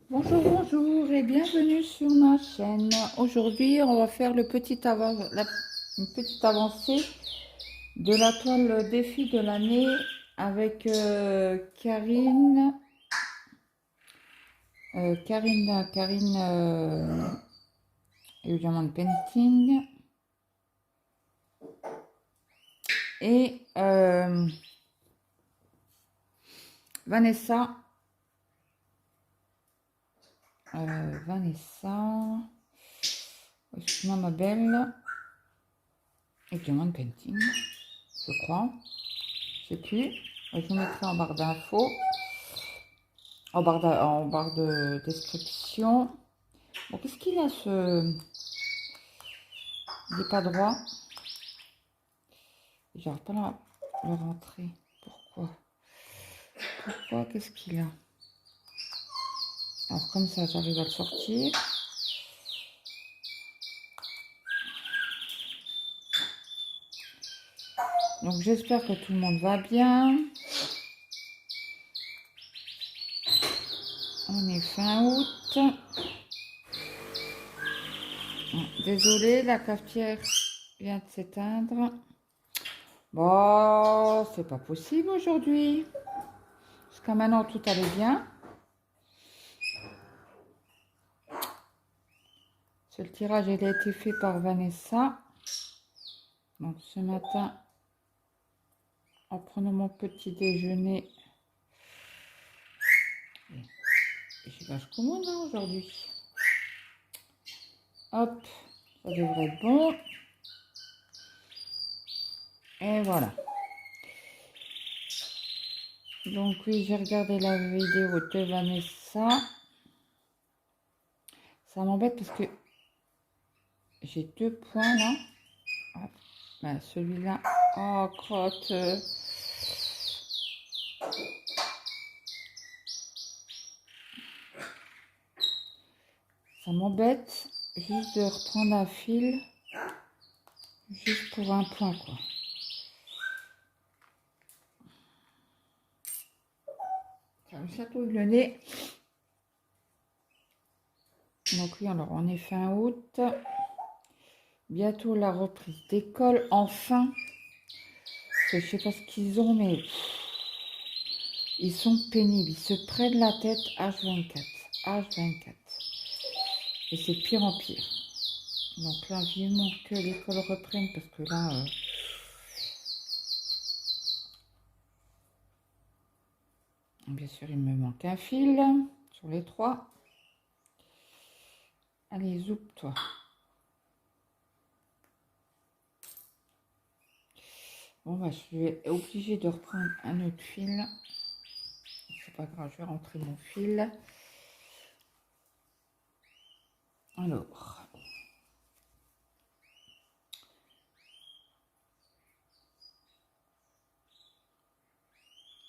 Bonjour, bonjour et bienvenue sur ma chaîne. Aujourd'hui, on va faire une petite avancée de la toile défi de l'année avec Karine et Diamond Painting et Vanessa. Vanessa, excuse-moi ma belle, et Diamond Painting, je crois. Je sais plus. Je vous mettrai en barre d'infos, en barre de description. Bon, qu'est-ce qu'il a ce... Il n'est pas droit. J'arrive pas à le rentrer. Pourquoi? Qu'est-ce qu'il a? Alors comme ça, j'arrive à le sortir. Donc j'espère que tout le monde va bien. On est fin août. Désolée, la cafetière vient de s'éteindre. Bon, c'est pas possible aujourd'hui. Jusqu'à maintenant, tout allait bien. Ce tirage, il a été fait par Vanessa. Donc ce matin, en prenant mon petit déjeuner, j'ai vachement commode aujourd'hui. Hop, ça devrait être bon. Et voilà. Donc oui, j'ai regardé la vidéo de Vanessa. Ça m'embête parce que j'ai 2 points là. Ben, celui-là, oh crotte. Ça m'embête juste de reprendre un fil, juste pour un point quoi. Ça me chatouille le nez. Donc oui, alors on est fin août. Bientôt la reprise d'école, enfin. Je sais pas ce qu'ils ont, mais ils sont pénibles. Ils se prennent la tête H24. H24. Et c'est de pire en pire. Donc là, vivement que l'école reprenne parce que là... bien sûr, il me manque un fil sur les 3. Allez, zoup toi. Bon, bah, je suis obligée de reprendre un autre fil. C'est pas grave, je vais rentrer mon fil. Alors.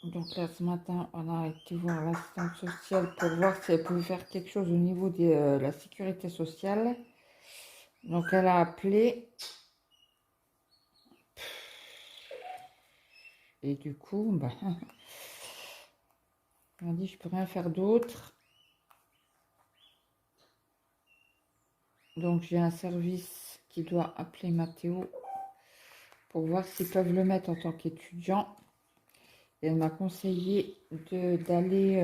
Donc là, ce matin, on a été voir l'assistante sociale pour voir si elle pouvait faire quelque chose au niveau de la sécurité sociale. Donc elle a appelé. Et du coup, bah, elle m'a dit, je peux rien faire d'autre. Donc j'ai un service qui doit appeler Mathéo pour voir s'ils peuvent le mettre en tant qu'étudiant. Et elle m'a conseillé d'aller...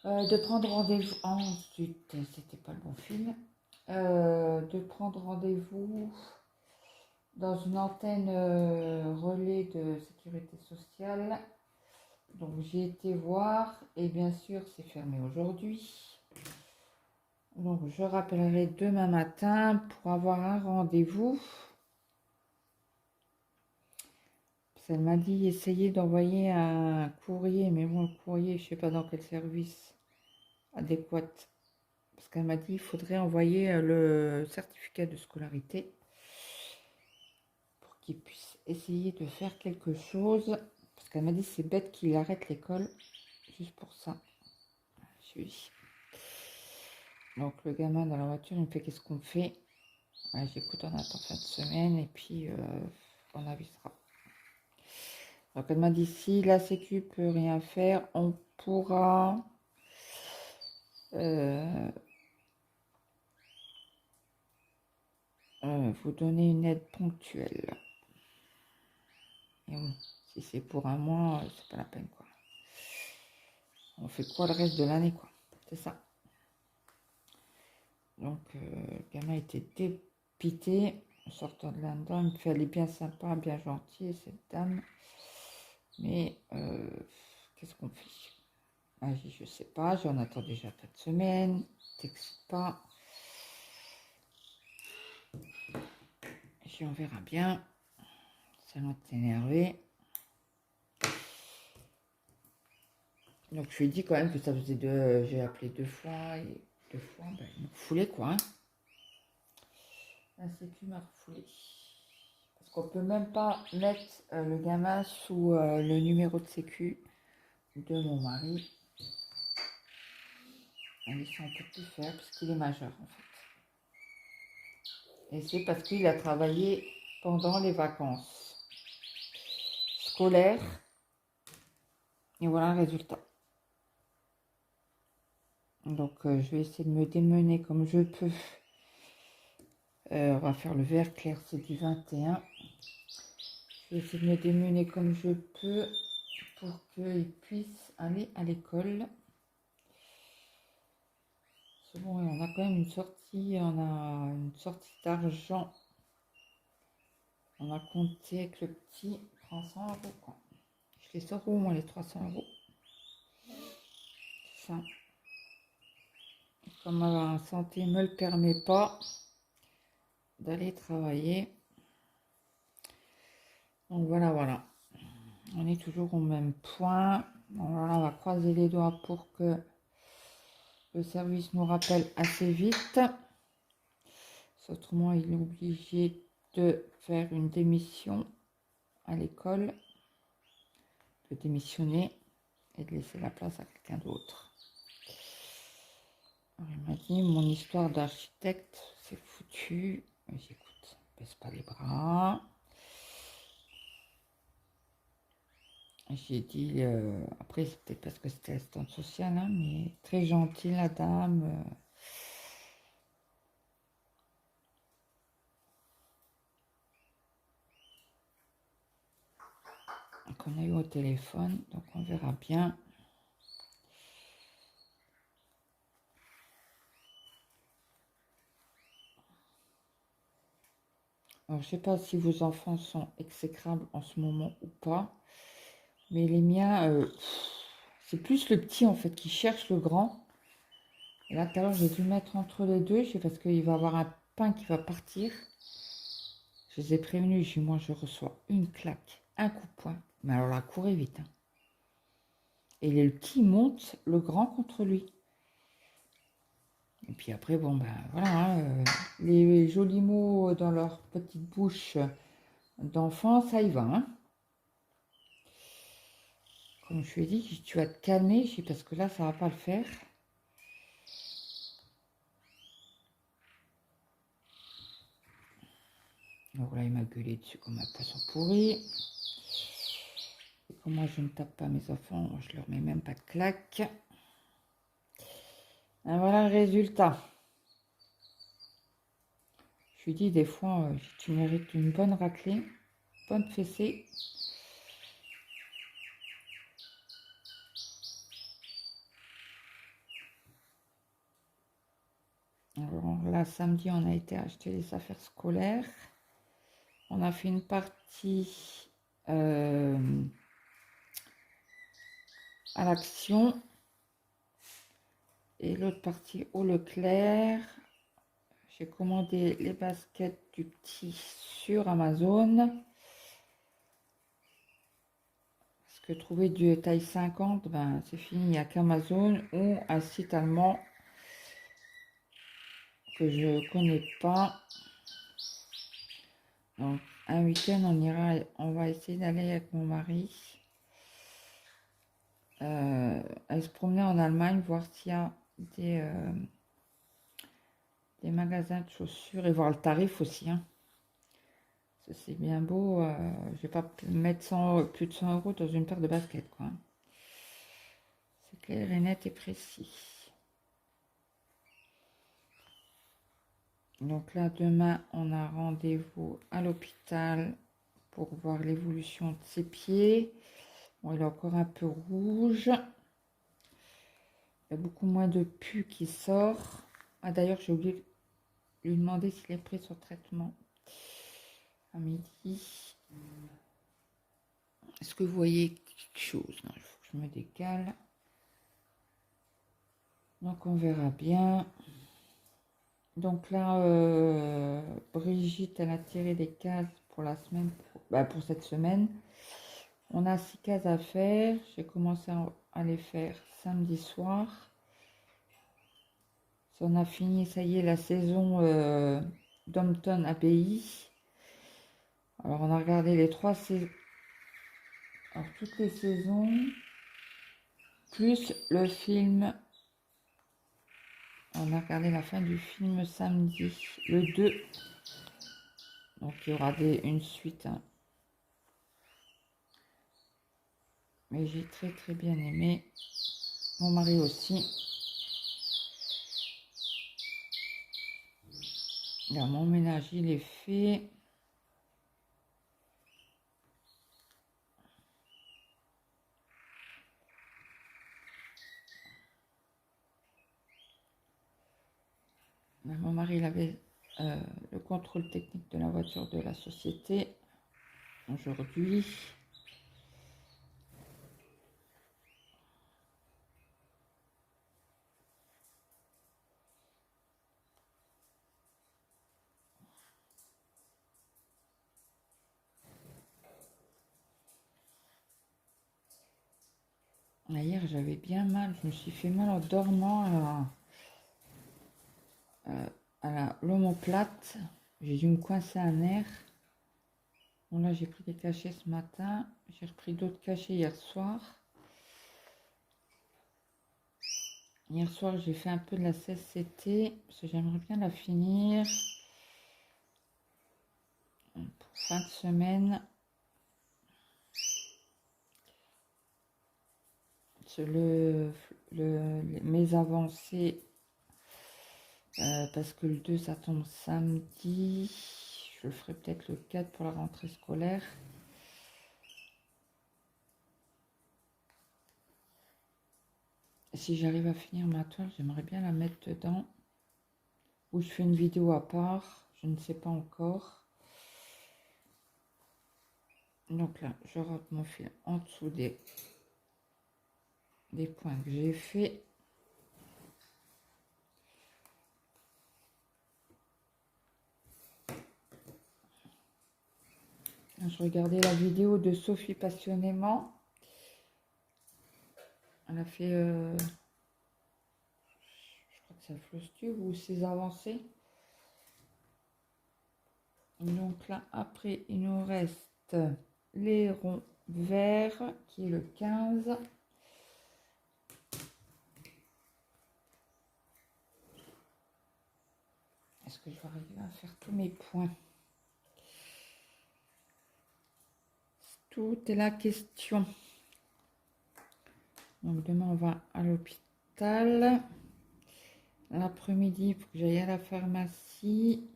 de prendre rendez-vous... Ensuite, c'était pas le bon fil. De prendre rendez-vous dans une antenne relais de sécurité sociale. Donc j'ai été voir et bien sûr c'est fermé aujourd'hui. Donc je rappellerai demain matin pour avoir un rendez-vous. Elle m'a dit essayer d'envoyer un courrier, mais bon le courrier je sais pas dans quel service adéquat. Parce qu'elle m'a dit il faudrait envoyer le certificat de scolarité pour qu'il puisse essayer de faire quelque chose. Parce qu'elle m'a dit c'est bête qu'il arrête l'école juste pour ça. Oui. Donc le gamin dans la voiture il me fait qu'est-ce qu'on fait. Ouais, j'écoute, on attend fin de semaine et puis on avisera. Donc elle m'a dit si la sécu peut rien faire, on pourra vous donner une aide ponctuelle. Et bon, si c'est pour un mois, c'est pas la peine quoi. On fait quoi le reste de l'année quoi. C'est ça. Donc le gamin était dépité en sortant de là-dedans. Il me fait elle est bien sympa, bien gentille cette dame. Mais qu'est-ce qu'on fait? Ah, je sais pas, j'en attends déjà 4 semaines. T'excites pas. On verra bien. Ça va t'énerver. Donc je lui ai dit quand même que ça faisait deux. J'ai appelé 2 fois et 2 fois, ben, il m'a refoulé quoi. Hein. La sécu m'a refoulé. Parce qu'on peut même pas mettre le gamin sous le numéro de sécu de mon mari. Et ça on peut plus faire parce qu'il est majeur en fait. Et c'est parce qu'il a travaillé pendant les vacances scolaires. Et voilà le résultat. Donc je vais essayer de me démener comme je peux. On va faire le vert clair, c'est du 21. Je vais essayer de me démener comme je peux pour qu'il puisse aller à l'école. C'est bon, on a quand même une sortie, on a une sortie d'argent. On a compté avec le petit 300 euros. Quoi. Je les sors où moi les 300 euros? C'est ça. Comme ma santé ne me le permet pas d'aller travailler. Donc voilà, voilà. On est toujours au même point. Donc voilà, on va croiser les doigts pour que le service nous rappelle assez vite. Autrement, il est obligé de faire une démission à l'école, de démissionner et de laisser la place à quelqu'un d'autre. Il m'a dit, mon histoire d'architecte, c'est foutu. J'écoute, baisse pas les bras. J'ai dit, après c'est peut-être parce que c'était assistante sociale, hein, mais très gentille la dame. Qu'on a eu au téléphone, donc on verra bien. Alors je sais pas si vos enfants sont exécrables en ce moment ou pas, mais les miens, c'est plus le petit en fait qui cherche le grand. Et là tout à l'heure j'ai dû mettre entre les deux, c'est parce qu'il va avoir un pain qui va partir. Je les ai prévenus, j'ai dit moi je reçois une claque, un coup de poing, mais alors là courez vite. Hein. Et le petit monte le grand contre lui. Et puis après, bon, ben voilà, hein, les jolis mots dans leur petite bouche d'enfant, ça y va. Hein. Comme je lui ai dit, tu vas te calmer, parce que là, ça va pas le faire. Donc là, il m'a gueulé dessus comme un poisson pourri. Et comme moi, je ne tape pas mes enfants, je leur mets même pas de claque. Et voilà le résultat. Je lui dis des fois, tu mérites une bonne raclée, bonne fessée. Alors là, samedi, on a été acheter les affaires scolaires. On a fait une partie à l'Action et l'autre partie au Leclerc. J'ai commandé les baskets du petit sur Amazon. Parce que trouver du taille 50, ben, c'est fini. Il n'y a qu'Amazon ou un site allemand que je ne connais pas. Donc, un week-end, on va essayer d'aller avec mon mari. Aller se promener en Allemagne, voir s'il y a des magasins de chaussures et voir le tarif aussi. Hein. C'est bien beau. Je vais pas mettre 100, plus de 100 € dans une paire de baskets, quoi. C'est clair et net et précis. Donc là, demain, on a rendez-vous à l'hôpital pour voir l'évolution de ses pieds. Bon, il est encore un peu rouge. Il y a beaucoup moins de pus qui sort. Ah, d'ailleurs, j'ai oublié de lui demander s'il est pris son traitement à midi. Est-ce que vous voyez quelque chose? Non, il faut que je me décale. Donc, on verra bien. Donc là, Brigitte, elle a tiré des cases pour la semaine, pour cette semaine. On a 6 cases à faire. J'ai commencé à les faire samedi soir. On a fini, ça y est, la saison Downton Abbey. Alors, on a regardé les 3 saisons. Alors, toutes les saisons, plus le film. On a regardé la fin du film samedi, le 2. Donc, il y aura une suite. Hein. Mais j'ai très très bien aimé. Mon mari aussi. Là, mon ménage, il est fait. Là, mon mari, il avait le contrôle technique de la voiture de la société aujourd'hui. Hier, j'avais bien mal. Je me suis fait mal en dormant à l'omoplate. J'ai dû me coincer un nerf. Bon, là, j'ai pris des cachets ce matin. J'ai repris d'autres cachets hier soir. Hier soir, j'ai fait un peu de la CSCT. Parce que j'aimerais bien la finir. Pour fin de semaine. Mes avancées. Parce que le 2 ça tombe samedi, je le ferai peut-être le 4 pour la rentrée scolaire. Si j'arrive à finir ma toile, j'aimerais bien la mettre dedans, ou je fais une vidéo à part, je ne sais pas encore. Donc là, je rentre mon fil en dessous des points que j'ai fait. Je regardais la vidéo de Sophie Passionnément. Elle a fait, je crois que c'est Flostube ou ses avancées. Donc là, après, il nous reste les ronds verts, qui est le 15. Est-ce que je vais arriver à faire tous mes points? Tout est la question. Donc demain, on va à l'hôpital. L'après-midi, il faut que j'aille à la pharmacie.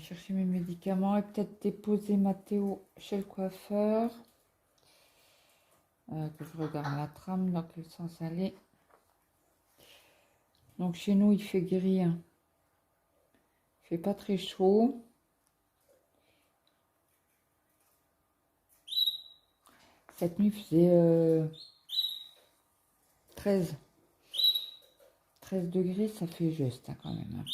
Chercher mes médicaments et peut-être déposer Mathéo chez le coiffeur. Que je regarde la trame, dans quel sens aller. Donc chez nous, il fait gris. Hein. Il fait pas très chaud. Cette nuit, il faisait 13 degrés, ça fait juste hein, quand même. Hein.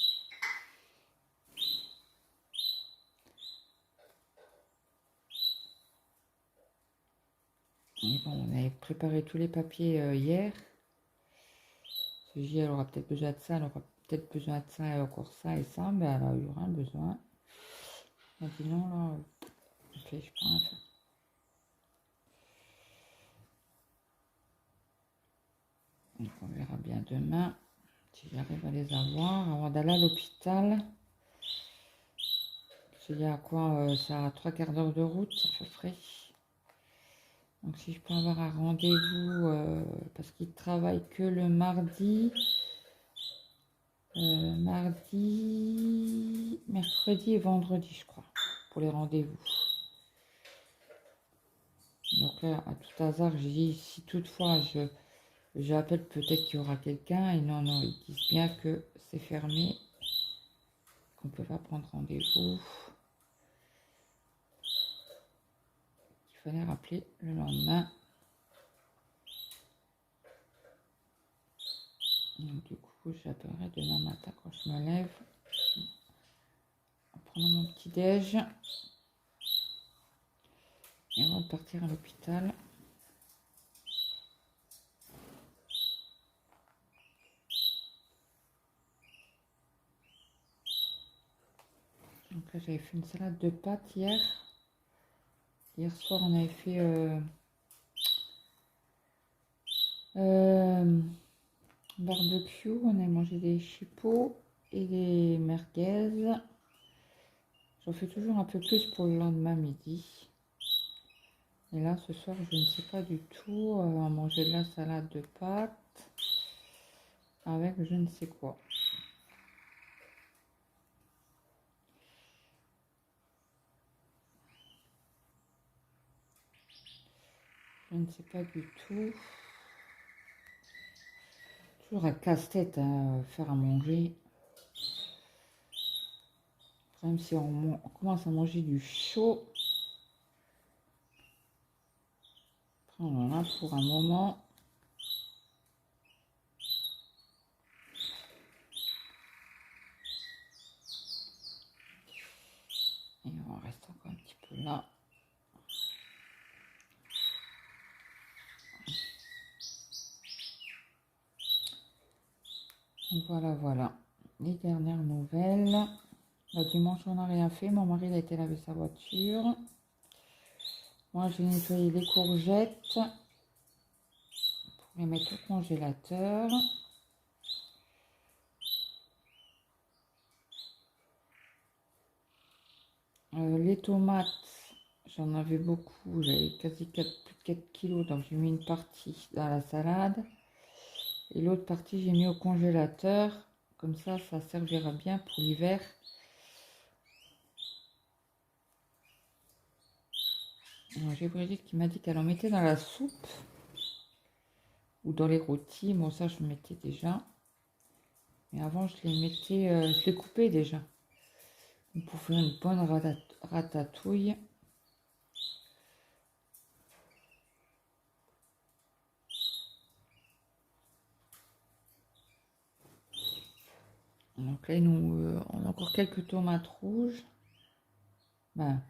Mais bon, on avait préparé tous les papiers hier. Elle aura peut-être besoin de ça, elle aura peut-être besoin de ça et encore ça et ça, mais elle a eu rien besoin. Elle a dit non, là, ok, je prends un peu. Donc on verra bien demain si j'arrive à les avoir avant d'aller à l'hôpital. Il y a quoi, ça a 3/4 d'heure de route à peu près. Donc si je peux avoir un rendez-vous, parce qu'il travaille que le mardi, mardi, mercredi et vendredi, je crois, pour les rendez-vous. Donc là, à tout hasard, j'ai dit, si toutefois j'appelle, peut-être qu'il y aura quelqu'un. Et non, non, ils disent bien que c'est fermé, qu'on ne peut pas prendre rendez-vous. Il fallait rappeler le lendemain. Donc du coup, j'appellerai demain matin quand je me lève, en prenant mon petit déj. Et avant de partir à l'hôpital. Donc là, j'avais fait une salade de pâtes hier. Hier soir, on avait fait barbecue. On avait mangé des chipots et des merguez. J'en fais toujours un peu plus pour le lendemain midi. Et là, ce soir, je ne sais pas du tout. On va manger de la salade de pâtes avec je ne sais quoi. Je ne sais pas du tout. Toujours un casse-tête à faire à manger. Même si on commence à manger du chaud. Après, on en a pour un moment. Et on reste encore un petit peu là. Donc voilà. Les dernières nouvelles. Le dimanche, on n'a rien fait. Mon mari a été laver sa voiture. Moi, j'ai nettoyé les courgettes pour les mettre au congélateur. Les tomates, j'en avais beaucoup. J'avais quasi plus de 4 kilos. Donc, j'ai mis une partie dans la salade. Et l'autre partie, j'ai mis au congélateur. Comme ça servira bien pour l'hiver. J'ai Brigitte qui m'a dit qu'elle en mettait dans la soupe ou dans les rôtis. Moi, ça, je mettais déjà. Mais avant, je les mettais, je les coupais déjà. Pour faire une bonne ratatouille. Donc là, nous, on a encore quelques tomates rouges. Ben,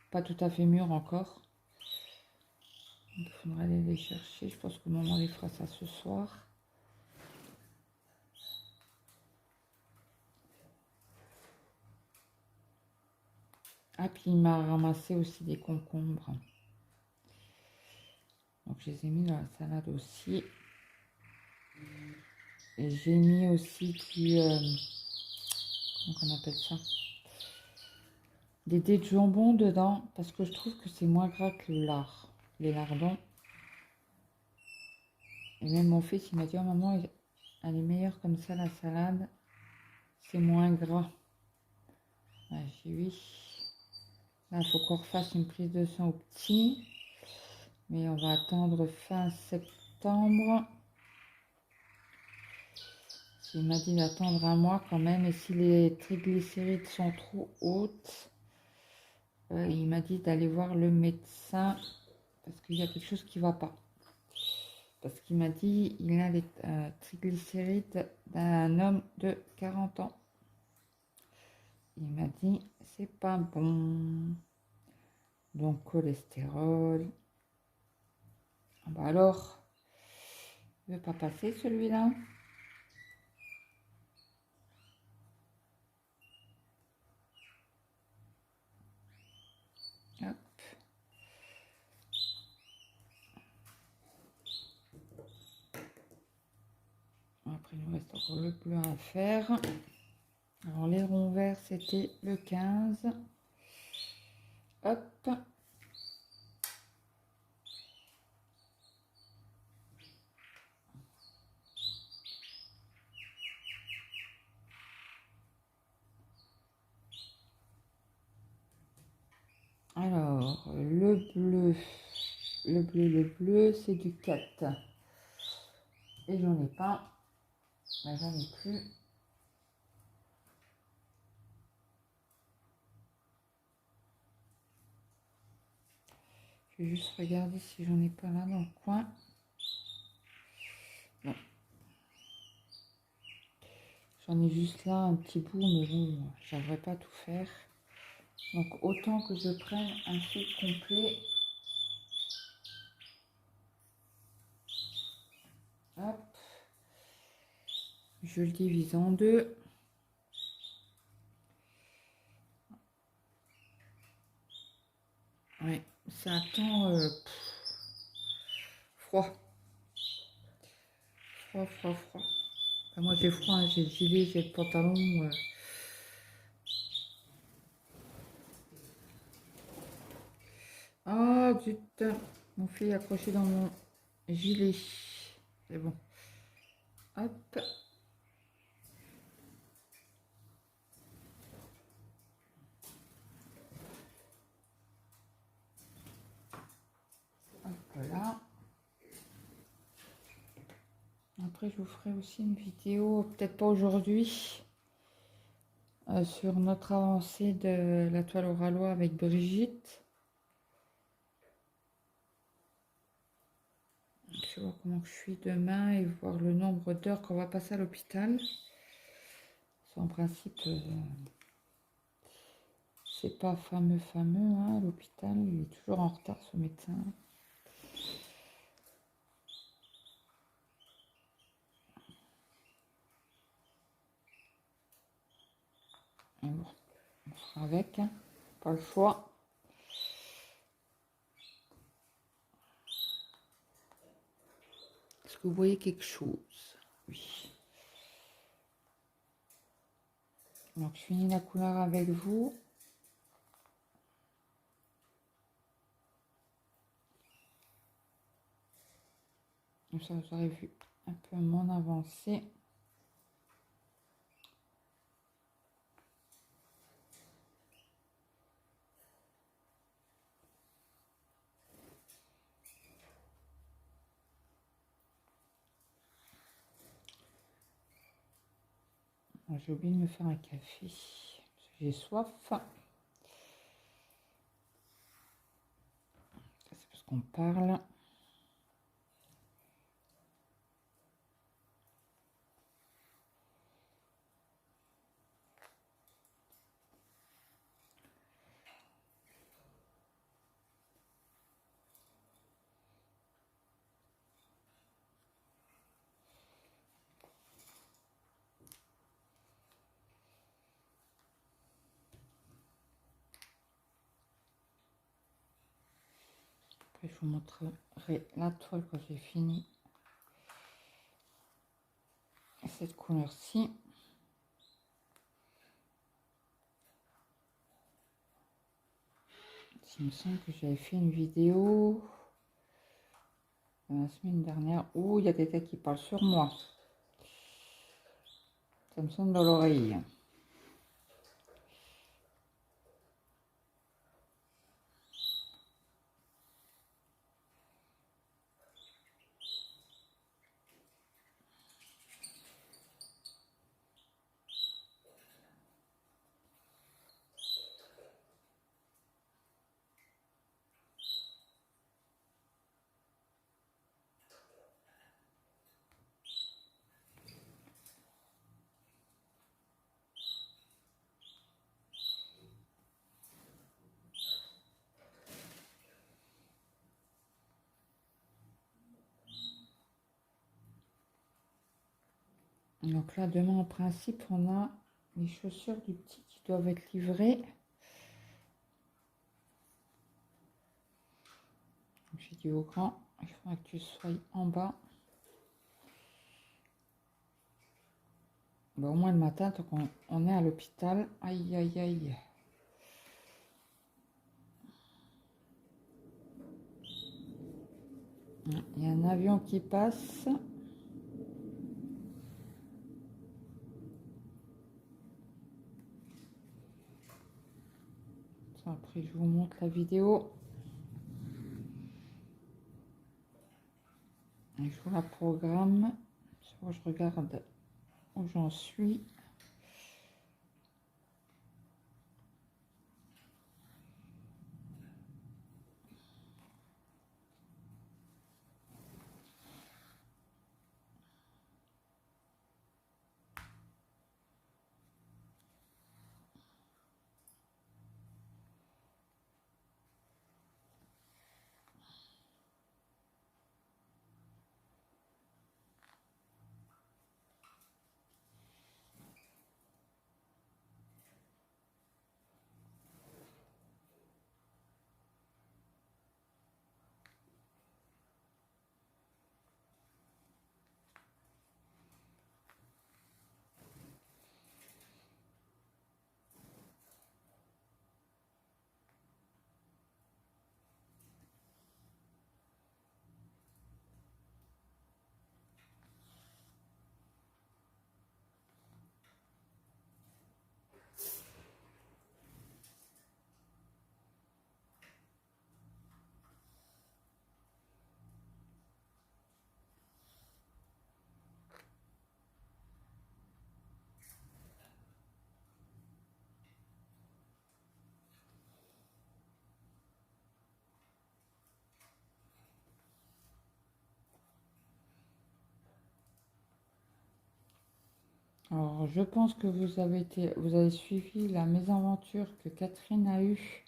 pas tout à fait mûres encore. Il faudra aller les chercher. Je pense que maman les fera ça ce soir. Ah, puis il m'a ramassé aussi des concombres. Donc je les ai mis dans la salade aussi. Et j'ai mis aussi comment on appelle ça? Des dés de jambon dedans. Parce que je trouve que c'est moins gras que le lard. Les lardons. Et même mon fils, il m'a dit, oh maman, elle est meilleure comme ça la salade. C'est moins gras. Ouais, j'ai oui. Là, il faut qu'on refasse une prise de sang au petit. Mais on va attendre fin septembre. Il m'a dit d'attendre un mois quand même. Et si les triglycérides sont trop hautes, il m'a dit d'aller voir le médecin. Parce qu'il y a quelque chose qui ne va pas. Parce qu'il m'a dit il a les triglycérides d'un homme de 40 ans. Il m'a dit c'est pas bon. Donc cholestérol. Ah bah alors, il ne veut pas passer celui-là. Hop. Après, il nous reste encore le bleu à faire. Alors, Alors, les ronds verts, c'était le 15. Hop. Alors, le bleu, c'est du 4. Et j'en ai pas. Ben, j'en ai plus. Je vais juste regarder si j'en ai pas là dans le coin. Non. J'en ai juste là un petit bout, mais bon, j'arriverai pas à tout faire. Donc, autant que je prenne un fil complet. Hop. Je le divise en deux. Ouais, ça attend froid. Froid. Enfin, moi j'ai froid, hein, j'ai le gilet, j'ai le pantalon. Ah, zut, mon fil est accroché dans mon gilet. C'est bon. Hop. Hop là. Après, je vous ferai aussi une vidéo, peut-être pas aujourd'hui, sur notre avancée de la toile au râlois avec Brigitte. Je vais voir comment je suis demain et voir le nombre d'heures qu'on va passer à l'hôpital. En principe, c'est pas fameux, hein, l'hôpital. Il est toujours en retard, ce médecin. Et bon, on fera avec, hein, pas le choix. Est-ce que vous voyez quelque chose? Oui. Donc, je finis la couleur avec vous. Comme ça, vous aurez vu un peu mon avancée. J'ai oublié de me faire un café. J'ai soif. C'est parce qu'on parle. Après, je vous montrerai la toile quand j'ai fini cette couleur-ci. Il me semble que j'avais fait une vidéo la semaine dernière où il y a quelqu'un qui parle sur moi. Ça me sonne dans l'oreille. Donc là, demain, en principe, on a les chaussures du petit qui doivent être livrées. J'ai dit au grand, il faudra que tu sois en bas. Bah, au moins le matin, tant qu'on est à l'hôpital. Aïe, aïe, aïe. Il y a un avion qui passe. Après, je vous montre la vidéo. Et je vous la programme. Je regarde où j'en suis. Alors, je pense que vous avez suivi la mésaventure que Catherine a eue.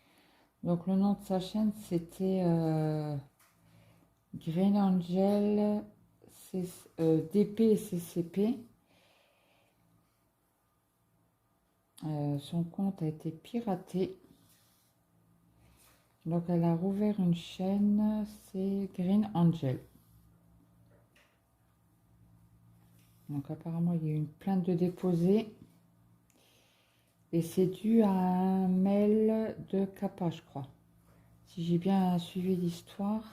Donc, le nom de sa chaîne, c'était Green Angel DP et CCP. Son compte a été piraté. Donc, elle a rouvert une chaîne, c'est Green Angel. Donc, apparemment, il y a eu une plainte de déposée. Et c'est dû à un mail de Kappa, je crois. Si j'ai bien suivi l'histoire.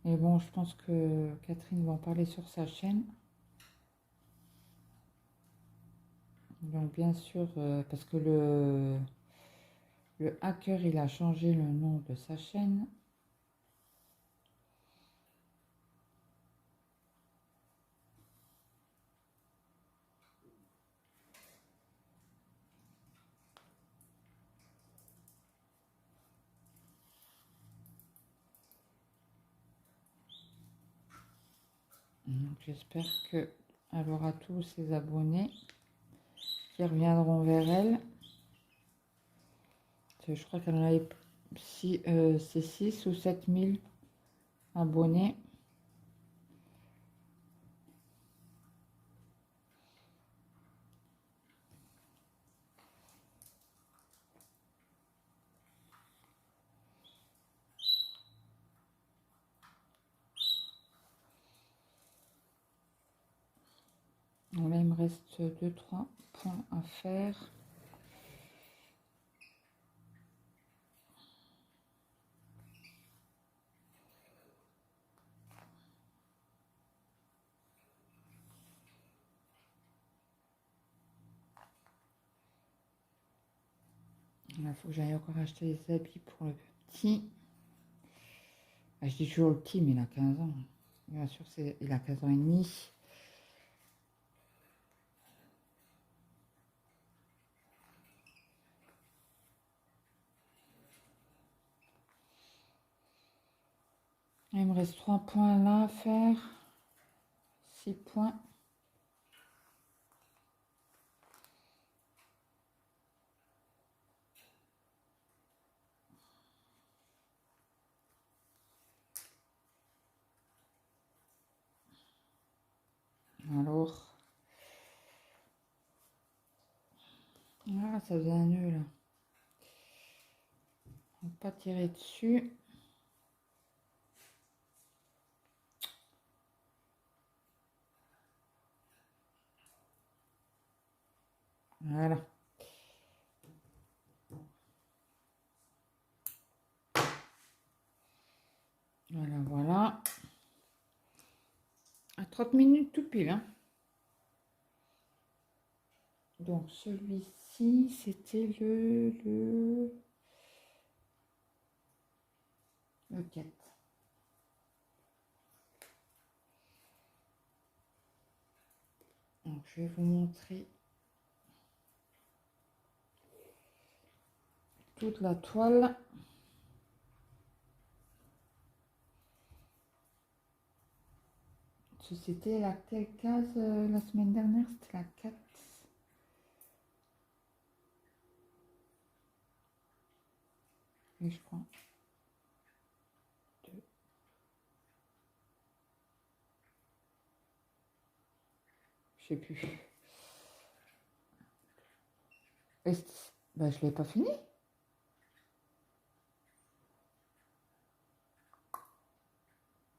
Mais bon, je pense que Catherine va en parler sur sa chaîne. Donc, bien sûr, parce que le hacker, il a changé le nom de sa chaîne. Donc, j'espère qu'elle aura tous ses abonnés qui reviendront vers elle. Je crois qu'elle en avait c'est 6 ou 7 000 abonnés. Donc là, il me reste 2-3 points à faire. Il faut que j'aille encore acheter des habits pour le petit. Ah, je dis toujours le petit, mais il a 15 ans. Bien sûr, il a 15 ans et demi. Il me reste 3 points là à faire. 6 points. Alors. Ah, ça faisait un nœud là. On va pas tirer dessus. Voilà. Voilà, voilà. À 30 minutes tout pile, hein. Donc celui-ci, c'était le 4. Donc je vais vous montrer toute la toile. C'était laquelle case la semaine dernière? C'était la 4. Oui, je crois. 2. Je sais plus. Ben, je l'ai pas fini.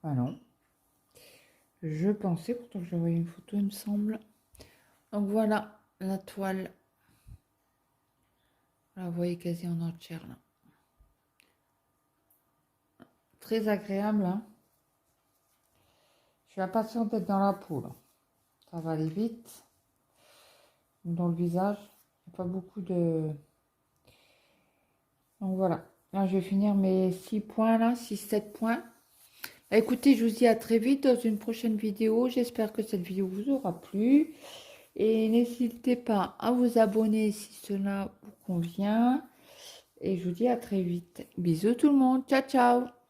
Ah non. Je pensais, pourtant que j'avais une photo, il me semble. Donc voilà la toile. Là, vous voyez quasi en entière là. Très agréable, hein. Je suis impatiente d'être dans la peau, là. Ça va aller vite. Dans le visage, il n'y a pas beaucoup de... Donc voilà. Là, je vais finir mes 6 points, là, 6-7 points. Écoutez, je vous dis à très vite dans une prochaine vidéo. J'espère que cette vidéo vous aura plu. Et n'hésitez pas à vous abonner si cela vous convient. Et je vous dis à très vite. Bisous tout le monde. Ciao, ciao.